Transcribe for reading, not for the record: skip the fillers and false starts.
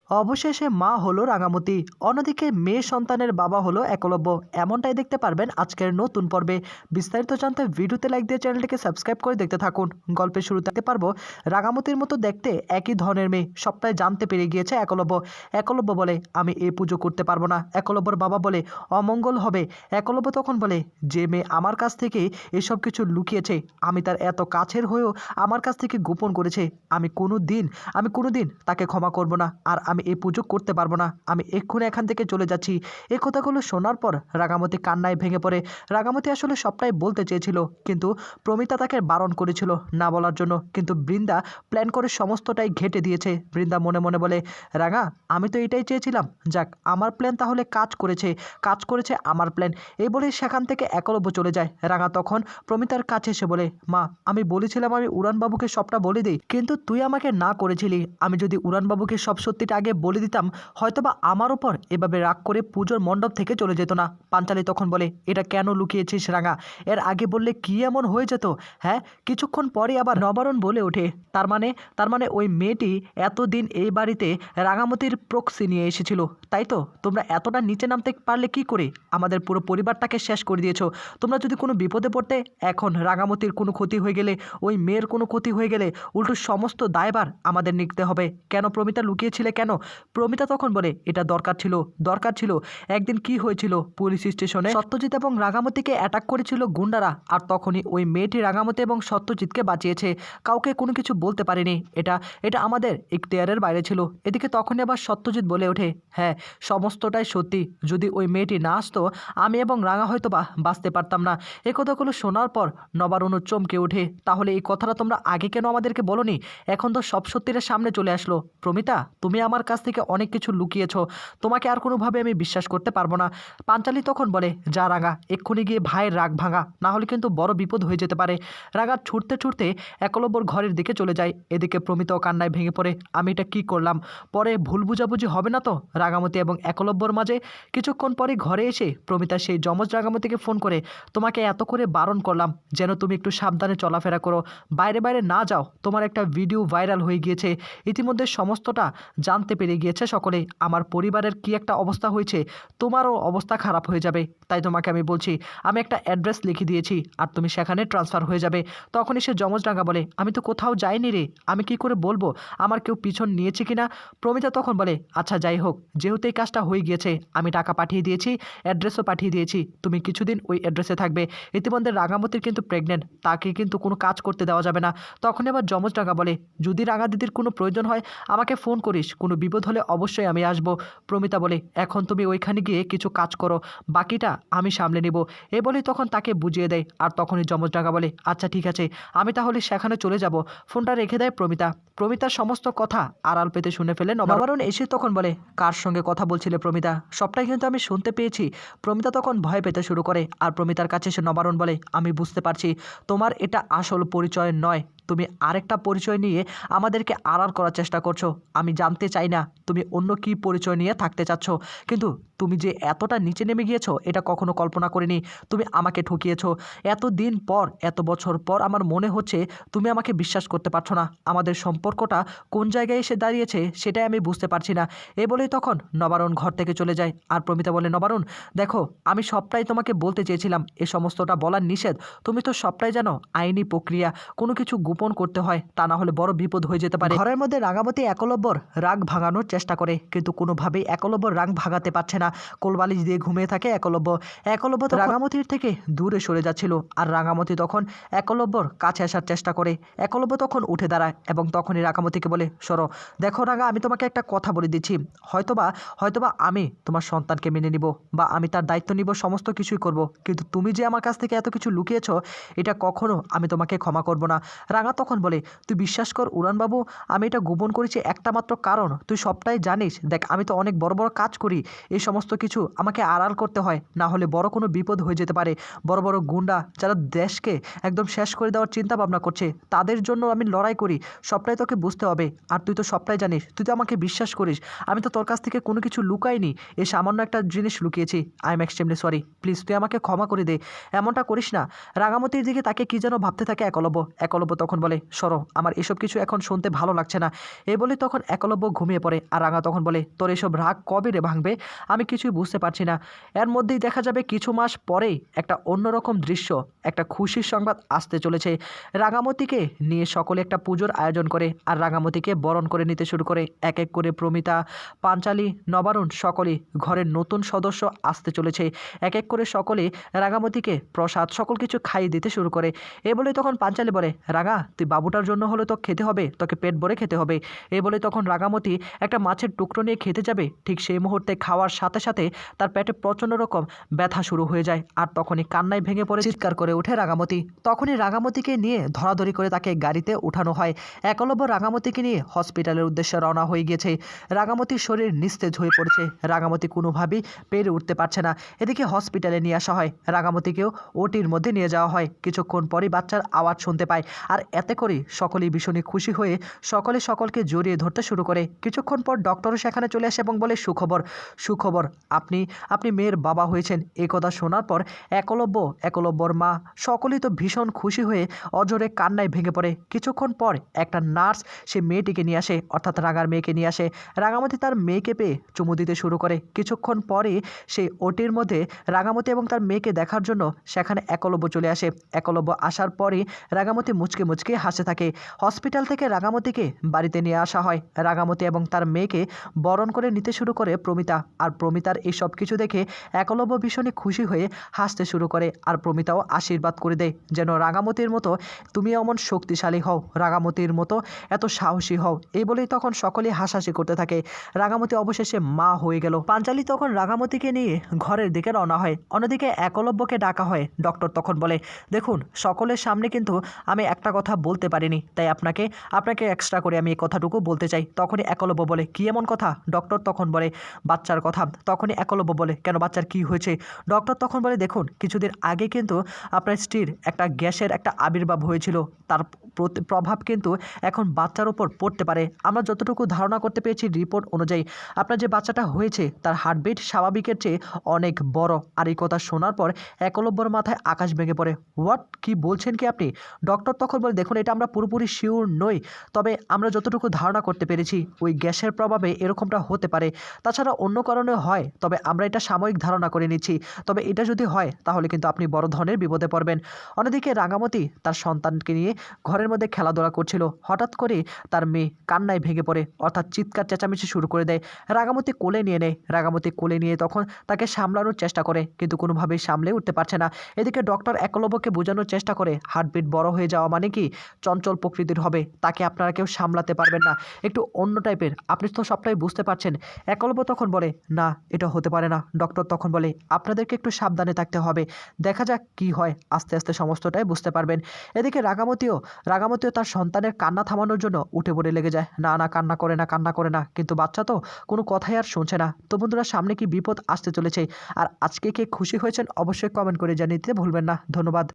অবশেষে মা হলো রাঙামতি, অন্যদিকে মেয়ে সন্তানের বাবা হলো একলব্য। এমনটাই দেখতে পারবেন আজকের নতুন পর্বে। বিস্তারিত জানতে ভিডিওতে লাইক দিয়ে চ্যানেলটিকে সাবস্ক্রাইব করে দেখতে থাকুন। গল্পের শুরুতে দেখতে পারবো রাঙামতির মতো দেখতে একই ধরনের মেয়ে সবটাই জানতে পেরে গিয়েছে একলব্য। একলব্য বলে আমি এই পুজো করতে পারবো না। একলব্যর বাবা বলে অমঙ্গল হবে। একলব্য তখন বলে যে মেয়ে আমার কাছ থেকে এসব কিছু লুকিয়েছে, আমি তার এত কাছের হয়েও আমার কাছ থেকে গোপন করেছে, আমি কোনো দিন তাকে ক্ষমা করব না। আর আমি এই পুজো করতে পারবো না। আমি এক্ষুনি এখান থেকে চলে যাচ্ছি। এই কথাগুলো শোনার পর রাঙামতি কান্নায় ভেঙে পড়ে। রাঙামতি আসলে সবটাই বলতে চেয়েছিল, কিন্তু প্রমিতা তাকে বারণ করেছিল না বলার জন্য। কিন্তু বৃন্দা প্ল্যান করে সমস্তটাই ঘেঁটে দিয়েছে। বৃন্দা মনে মনে বলে, রাঙা, আমি তো এটাই চেয়েছিলাম। যাক, আমার প্ল্যান তাহলে কাজ করেছে আমার প্ল্যান। এই বলে সেখান থেকে একলব্য চলে যায়। রাঙা তখন প্রমিতার কাছে এসে বলে, মা, আমি বলেছিলাম আমি উড়ানবাবুকে সবটা বলে দিই, কিন্তু তুই আমাকে না করেছিলি। আমি যদি উড়ানবাবুকে সব সত্যিটা আগে বলে দিতাম, হয়তোবা আমার ওপর এভাবে রাগ করে পুজোর মণ্ডপ থেকে চলে যেত না। পাঞ্চালি তখন বলে, এটা কেন লুকিয়েছিস রাঙা? এর আগে বললে কি এমন হয়ে যেত? হ্যাঁ, কিছুক্ষণ পরে আবার নবারণ বলে ওঠে, তার মানে ওই মেয়েটি এতদিন এই বাড়িতে রাঙামতির প্রক্সি নিয়ে এসেছিল, তাই তো? তোমরা এতটা নিচে নামতে পারলে কি করে? আমাদের পুরো পরিবারটাকে শেষ করে দিয়েছো। তোমরা যদি কোনো বিপদে পড়তে, এখন রাঙামতির কোনো ক্ষতি হয়ে গেলে, ওই মেয়ের কোনো ক্ষতি হয়ে গেলে, উল্টো সমস্ত দায়ভার আমাদের নিতে হবে। কেন প্রমিতা লুকিয়েছিলে কেন? প্রমিতা তখন বলে, এটা দরকার ছিল। একদিন কি হয়েছিল, পুলিশ স্টেশনে সত্যজিৎ এবং রাঙামতিকে অ্যাটাক করেছিল গুন্ডারা, আর তখনই ওই মেয়েটি রাঙামতি এবং সত্যজিৎকে বাঁচিয়েছে। কাউকে কোনো কিছু বলতে পারেনি। এটা আমাদের ইখতিয়ারের বাইরে ছিল। এদিকে তখনই আবার সত্যজিৎ বলে ওঠে, হ্যাঁ, সমস্তটাই সত্যি। যদি ওই মেয়েটি না আসতো, আমি এবং রাঙা হয়তো বাঁচতে পারতাম না। এই কথাগুলো শোনার পর নবারুণও চমকে ওঠে, তাহলে এই কথাটা তোমরা আগে কেন আমাদেরকে বলোনি? এখন তো সব সত্যিটা সামনে চলে আসলো। প্রমিতা, তুমি আমার কাছ থেকে অনেক কিছু লুকিয়েছো, তোমাকে আর কোনোভাবে আমি বিশ্বাস করতে পারবো না। পাঞ্চালি তখন বলে, যা রাঙা, এক্ষুনি গিয়ে ভাইয়ের রাগ ভাঙা, না হলে কিন্তু বড় বিপদ হয়ে যেতে পারে। রাঙা ছুটতে ছুটতে একলব্যর ঘরের দিকে চলে যায়। এদিকে প্রমিতাও কান্নায় ভেঙে পড়ে, আমি এটা কি করলাম? পরে ভুল বুঝাবুঝি হবে না তো রাঙামতি এবং একলব্যর মাঝে? কিছুক্ষণ পরে ঘরে এসে প্রমিতা সেই যমজ রাঙামতিকে ফোন করে, তোমাকে এত করে বারণ করলাম যেন তুমি একটু সাবধানে চলাফেরা করো, বাইরে বাইরে না যাও। তোমার একটা ভিডিও ভাইরাল হয়ে গিয়েছে, ইতিমধ্যে সমস্তটা জানতে পেরে গিয়েছে সকলে। আমার পরিবারের কি একটা অবস্থা হয়েছে, তোমারও অবস্থা খারাপ হয়ে যাবে। তাই তোমাকে আমি বলছি, আমি একটা অ্যাড্রেস লিখে দিয়েছি, আর তুমি সেখানে ট্রান্সফার হয়ে যাবে। তখনই সে যমজ রাঙা বলে, আমি তো কোথাও যাইনি রে, আমি কি করে বলবো আমার কেউ পিছন নিয়েছে কিনা? প্রমিতা তখন বলে, আচ্ছা যাই হোক, যেহেতু এই কাজটা হয়ে গিয়েছে, আমি টাকা পাঠিয়ে দিয়েছি, অ্যাড্রেসও পাঠিয়ে দিয়েছি, তুমি কিছুদিন ওই অ্যাড্রেসে থাকবে। ইতিমধ্যে রাঙামতির কিন্তু প্রেগনেন্ট, তাকে কিন্তু কোনো কাজ করতে দেওয়া যাবে না। তখন এবার যমজ রাঙা বলে, যদি রাঙা দিদির কোনো প্রয়োজন হয় আমাকে ফোন করিস, কোনো বিপদ হলে অবশ্যই আমি আসবো। প্রমিতা বলে, এখন তুমি ওইখানে গিয়ে কিছু কাজ করো, বাকিটা আমি সামলে নিব। এ বলেই তখন তাকে বুঝিয়ে দেয়। আর তখনই যমজ রাঙা বলে, আচ্ছা ঠিক আছে, আমি তাহলে সেখানে চলে যাব। ফোনটা রেখে দেয় প্রমিতা। প্রমিতার সমস্ত কথা আড়াল পেতে শুনে ফেলে নবারণ। এসে তখন বলে, কার সঙ্গে কথা বলছিলে প্রমিতা? সবটাই কিন্তু আমি শুনতে পেয়েছি। প্রমিতা তখন ভয় পেতে শুরু করে। আর প্রমিতার কাছে এসে নবারণ বলে, আমি বুঝতে পারছি তোমার এটা আসল পরিচয় নয়, তুমি আরেকটা পরিচয় নিয়ে আমাদেরকে আড়াল করার চেষ্টা করছো। আমি জানতে চাই না তুমি অন্য কী পরিচয় নিয়ে থাকতে চাচ্ছ, কিন্তু তুমি যে এতটা নিচে নেমে গিয়েছো এটা কখনো কল্পনা করিনি। তুমি আমাকে ঠকিয়েছো। এতদিন পর, এত বছর পর আমার মনে হচ্ছে তুমি আমাকে বিশ্বাস করতে পারছো না। আমাদের সম্পর্কটা কোন জায়গায় এসে দাঁড়িয়েছে সেটাই আমি বুঝতে পারছি না। এ বলেই তখন নবারণ ঘর থেকে চলে যায়। আর প্রমিতা বলে, নবারণ দেখো, আমি সবটাই তোমাকে বলতে চেয়েছিলাম, এ সমস্তটা বলার নিষেধ। তুমি তো সবটাই জানো, আইনি প্রক্রিয়া, কোনো কিছু গোপন করতে হয়, তা না হলে বড় বিপদ হয়ে যেতে পারে। ঘরের মধ্যে রাঙামতি একলব্যর রাগ ভাঙানোর চেষ্টা করে, কিন্তু কোনোভাবেই একলব্যর রাগ ভাঙাতে পারছে না। কোলবালিশ দিয়ে ঘুমিয়ে থাকে একলব্য তো রাঙামতির থেকে দূরে সরে যাচ্ছিল। আর রাঙামতি তখন একলব্যর কাছে আসার চেষ্টা করে। একলব্য তখন উঠে দাঁড়ায় এবং তখনই রাঙামতিকে বলে, সরো। দেখো রাঙা, আমি তোমাকে একটা কথা বলে দিচ্ছি, হয়তোবা আমি তোমার সন্তানকে মেনে নিব, বা আমি তার দায়িত্ব নিব, সমস্ত কিছুই করব, কিন্তু তুমি যে আমার কাছ থেকে এত কিছু লুকিয়েছ, এটা কখনো আমি তোমাকে ক্ষমা করব না। রাঙা তখন বলে, তুই বিশ্বাস কর উড়ানবাবু, আমি এটা গোপন করেছি একটা মাত্র কারণ, তুই সবটাই জানিস। দেখ, আমি তো অনেক বড় বড় কাজ করি, এই সমস্ত কিছু আমাকে আড়াল করতে হয়, না হলে বড় কোনো বিপদ হয়ে যেতে পারে। বড় বড় গুন্ডা যারা দেশকে একদম শেষ করে দেওয়ার চিন্তা ভাবনা করছে, তাদের জন্য আমি লড়াই করি, সবটাই তোকে বুঝতে হবে। আর তুই তো সবটাই জানিস, তুই তো আমাকে বিশ্বাস করিস, আমি তো তোর কাছ থেকে কোনো কিছু লুকাইনি, এই সামান্য একটা জিনিস লুকিয়েছি। I am extremely sorry, please তুই আমাকে ক্ষমা করে দে, এমনটা করিস না। রাঙামতির দিকে তাকে কি যেন ভাবতে থাকে একলব্য তখন বলে, সরো, আমার এসব কিছু এখন শুনতে ভালো লাগছে না। এই বলে তখন একলব্য ঘুমিয়ে ঘুমিয়ে পড়ে। আর রাঙা তখন বলে, তোর এসব রাগ কবে রে ভাঙবে, আমি কিছুই বুঝতে পারছি না। এর মধ্যেই দেখা যাবে কিছু মাস পরেই একটা অন্যরকম দৃশ্য, একটা খুশির সংবাদ আসতে চলেছে। রাঙামতিকে নিয়ে সকলে একটা পুজোর আয়োজন করে আর রাঙামতিকে বরণ করে নিতে শুরু করে। এক এক করে প্রমিতা, পাঞ্চালী, নবারুণ সকলেই ঘরের নতুন সদস্য আসতে চলেছে। এক এক করে সকলে রাঙামতিকে প্রসাদ সকল কিছু খাইয়ে দিতে শুরু করে। এ বলে তখন পাঞ্চালী বলে, রাঙা তুই বাবুটার জন্য হলে তো খেতে হবে, তোকে পেট ভরে খেতে হবে। এ বলে তখন রাঙামতি একটা মাছের টুকরো নিয়ে খেতে যাবে, ঠিক সেই মুহূর্তে খাওয়ার সাথে সাথে তার পেটে প্রচণ্ড রকম ব্যথা শুরু হয়ে যায়। আর তখনই কান্নায় ভেঙে পড়ে চিৎকার করে ওঠে রাঙামতি। তখনই রাঙামতিকে নিয়ে ধরাধরি করে তাকে গাড়িতে উঠানো হয়। একলব্য রাঙামতিকে নিয়ে হসপিটালের উদ্দেশ্যে রওনা হয়ে গিয়েছে। রাঙামতির শরীর নিস্তেজ হয়ে পড়েছে, রাঙামতি কোনোভাবেই পেরে উঠতে পারছে না। এদিকে হসপিটালে নিয়ে আসা হয়, রাঙামতিকেও ওটির মধ্যে নিয়ে যাওয়া হয়। কিছুক্ষণ পরই বাচ্চার আওয়াজ শুনতে পায় আর এতে করে সকলেই ভীষণই খুশি হয়ে সকলে সকলকে জড়িয়ে ধরতে শুরু করে। কিছুক্ষণ পর ডক্টরও সেখানে চলে আসে এবং বলে, সুখবর সুখবর, আপনি আপনি মেয়ের বাবা হয়েছেন। এই কথা শোনার পর একলব্যর মা সকলেই তো ভীষণ খুশি হয়ে অজরে কান্নায় ভেঙে পড়ে। কিছুক্ষণ পর একটা নার্স সে মেয়েটিকে নিয়ে আসে, অর্থাৎ রাঙার মেয়েকে নিয়ে আসে। রাঙামতি তার মেয়েকে পেয়ে চুমু দিতে শুরু করে। কিছুক্ষণ পরে সেই ওটির মধ্যে রাঙামতি এবং তার মেয়েকে দেখার জন্য সেখানে একলব্য চলে আসে। একলব্য আসার পরই রাঙামতি মুচকে মুচকে হাসে থাকে। হসপিটাল থেকে রাঙামতিকে বাড়িতে নিয়ে আসা হয়। রাঙামতি এবং তার মেয়েকে বরণ করে নিতে শুরু করে প্রমিতা। আর প্রমিতার এই সব কিছু দেখে একলব্য ভীষণই খুশি হয়ে হাসতে শুরু করে। আর প্রমিতাও আশীর্বাদ করে দেয়, যেন রাঙামতির মতো তুমি এমন শক্তিশালী হও, রাঙামতির মতো এত সাহসী হও। এই বলেই তখন সকলেই হাসাহাসি করতে থাকে। রাঙামতি অবশেষে মা হয়ে গেল। পাঞ্চালী তখন রাঙামতিকে নিয়ে ঘরের দিকে রওনা হয়। অন্যদিকে একলব্যকে ডাকা হয়। ডক্টর তখন বলে, দেখুন সকলের সামনে কিন্তু আমি একটা কথা বলতে পারিনি, তাই আপনাকে এক্সট্রা করে আমি এই কথাটুকু বলতে চাই। তখনই একলব্য বলে, কি এমন কথা? ডক্টর তখন বলে, বাচ্চার কথা। তখনই একলব্য বলে, কেন, বাচ্চার কি হয়েছে? ডক্টর তখন বলে, দেখুন কিছুদিন আগে কিন্তু আপনার স্ত্রীর একটা গ্যাসের একটা আবির্ভাব হয়েছিল, তার প্রভাব কিন্তু এখন বাচ্চার উপর পড়তে পারে। আমরা যতটুকু ধারণা করতে পেরেছি রিপোর্ট অনুযায়ী আপনার যে বাচ্চাটা হয়েছে তার হার্টবিট স্বাভাবিকের চেয়ে অনেক বড়। আর এই কথা শোনার পর একলব্যর মাথায় আকাশ ভেঙে পড়ে। হোয়াট, কি বলছেন কি আপনি? ডক্টর তখন বলে, দেখুন এটা আমরা পুরোপুরি শিওর নই, তবে আমরা যতটুকু ধারণা করতে পেরেছি ওই গ্যাসের প্রভাবে এরকমটা হতে পারে। তাছাড়া অন্য কারণে হয়, তবে আমরা এটা সাময়িক ধারণা করে নিচ্ছি। তবে এটা যদি হয় তাহলে কিন্তু আপনি বড় ধরনের বিপদে পড়বেন। অন্যদিকে রাঙামতি তার সন্তানকে নিয়ে ঘরের মধ্যে খেলাধুলা করছিল। হঠাৎ করে তার মেয়ে কান্নায় ভেঙে পড়ে, অর্থাৎ চিৎকার চেঁচামেচি শুরু করে দেয়। রাঙামতি কোলে নিয়ে নেয়। রাঙামতি কোলে নিয়ে তখন তাকে সামলানোর চেষ্টা করে, কিন্তু কোনোভাবেই সামলে উঠতে পারছে না। এদিকে ডক্টর একলব্যকে বোঝানোর চেষ্টা করে, হার্টবিট বড় হয়ে যাওয়া মানে কি চঞ্চল প্রকৃতির হবে, তাকে আপনারা কেউ সামলাতে পারবেন না, একটু অন্য টাইপের, আপনি তো সবটাই বুঝতে পারছেন। একলব্য তখন বলে, না এটা হতে পারে না। ডক্টর তখন বলে, আপনাদেরকে একটু সাবধানে থাকতে হবে, দেখা যাক কি হয়, আস্তে আস্তে সমস্তটাই বুঝতে পারবেন। এদিকে রাঙামতিও তার সন্তানের কান্না থামানোর জন্য উঠে পড়ে লেগে যায়। না না, কান্না করে না, কান্না করে না, কিন্তু বাচ্চা তো কোনো কথাই আর শুনছে না। তো বন্ধুরা, সামনে কি বিপদ আসতে চলেছে আর আজকে কে খুশি হয়েছেন অবশ্যই কমেন্ট করে জানিয়ে দিতে ভুলবেন না। ধন্যবাদ।